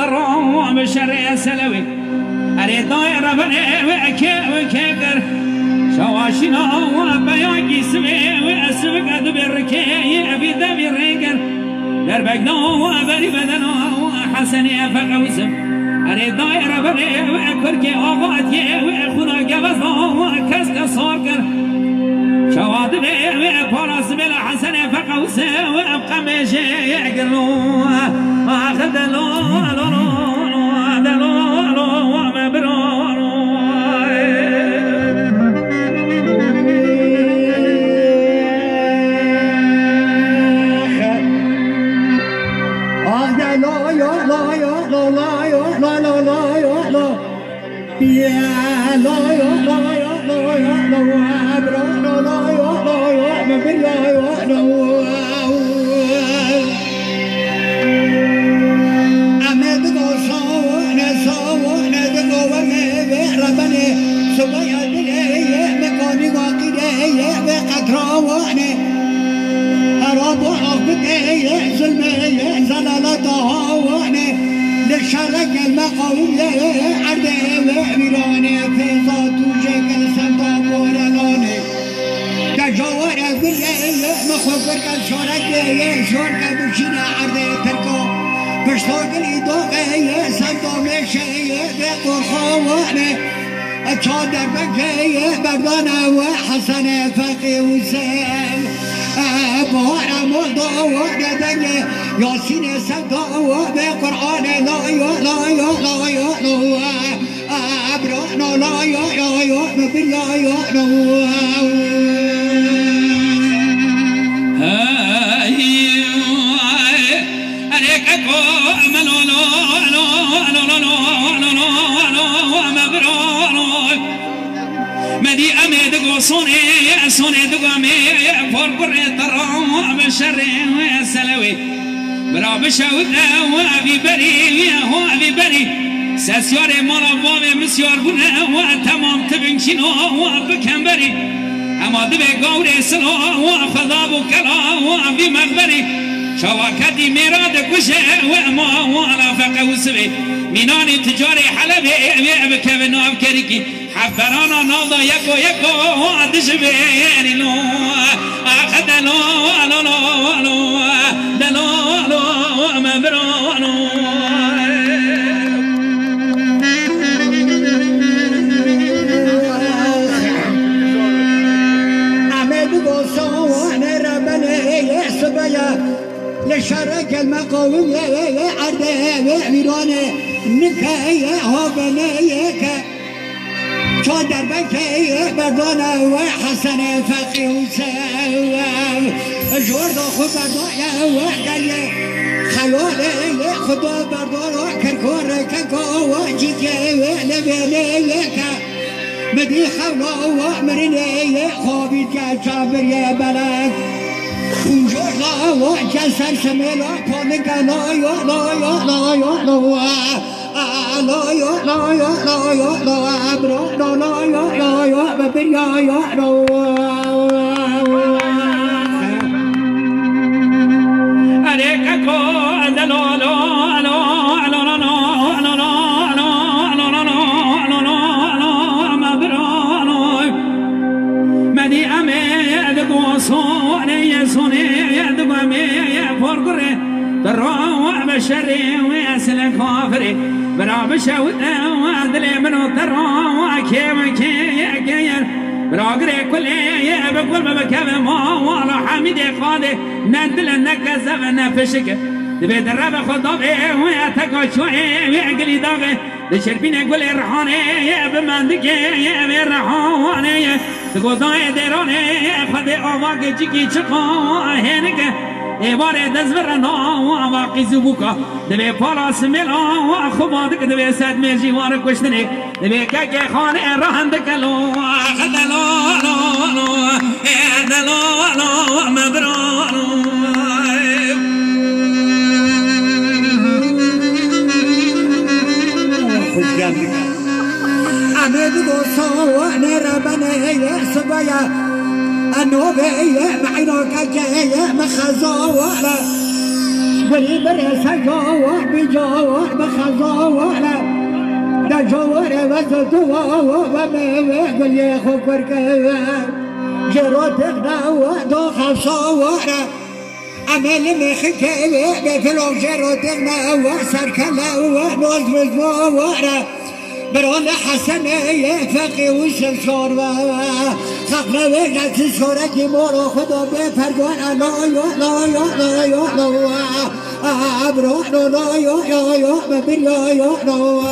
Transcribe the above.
ترى بشر سلوي أريد دايرة بني وكيكر شواشنا وبياكي سوي وأسبق أدبركي أبي دبي ريكر دربقنا وبري بدنا وحسني فقوسم أريد دايرة بني وكركي أغاتي وأخونا قبضنا وكسك صاركر شوادبي وفرس بلا حسني فقوسم وأبقى ماشي يقلوا أخذ دلو شرك المقاوم عرضه وعمرانه فيضات وشكل سلطان ورلانه تجاور بالله مخبر شرك بشينا عرضه تركو بشتاق الإضاءة سلطان شيء بقرخوانه أتشادر بكي بردانه وحسنه فقي وسام بارا موضوع وندني ياسين سدوا بقرآن لا أبرنا لا بالله عليك أقوم مدي أميدك صوني دقامي فرقر ترام بشر وسلوي برا بشوتنا وأبي بري سسيار مالا بابي مسيار بنا وتمام تبنشين وبكم بري أما دبي قوري سلو وخضاب وكلا وأبي مغبري شواكتي ميراد كشه وما ولا فقه وسبي ميناني تجاري حلبي بكبنو أبكريكي حفرانا ناضا يكو عدش بيني لو أخذ دلو مبرانو عمد قصوان ربنا يسبيا لشرك المقاوم عرضه وعمرانه نكاية هوبنيك شادر بكي بردانا وحسن فقي وسام جورد خبردايا وقلي خيالي خدا بردانا كركور كنكو وجيكي ولبنيك مدي خولا وامرني خوبيت كالشابر يا بلد جورد وجسر سميلا قولك بشري ويسل كافري برا بشوتنا وعدلي منو ترى كيف براغري كل بكل ما بكاب ما ولا حميد قاده ندل نكسب نفشك تبي درب خدا به ويتك شوي ويقلي داغه لشربين يقول الرحانه بمندك يا الرحانه تقول دايرانه خد اواق جيكي چقا هنك ایواره دزبرنا و واقعی زبوکا دبی پالاس میلا و خوبادک دبی سد میجی وار کشتنی دبی که خانه راهند کلو دلو مبرانو خوش گردی امید دوستان ربنا النوبة معينك جاية مخزوة گلی برسه جاوار بی جاوار بخزاواره در جاواره و زدوار و میوه گلی خوب کرکه جرا تقنه و دو خفصاواره عمل میخی که بفلو جرا تقنه و سرکله و ناز بزواره بران حسنه فقی و سلسار و خقنه و نسی سورکی مورا خدا بپرگان لا یا لا یا لا یا لا ابران لا یا یا یا ببین یا یا لا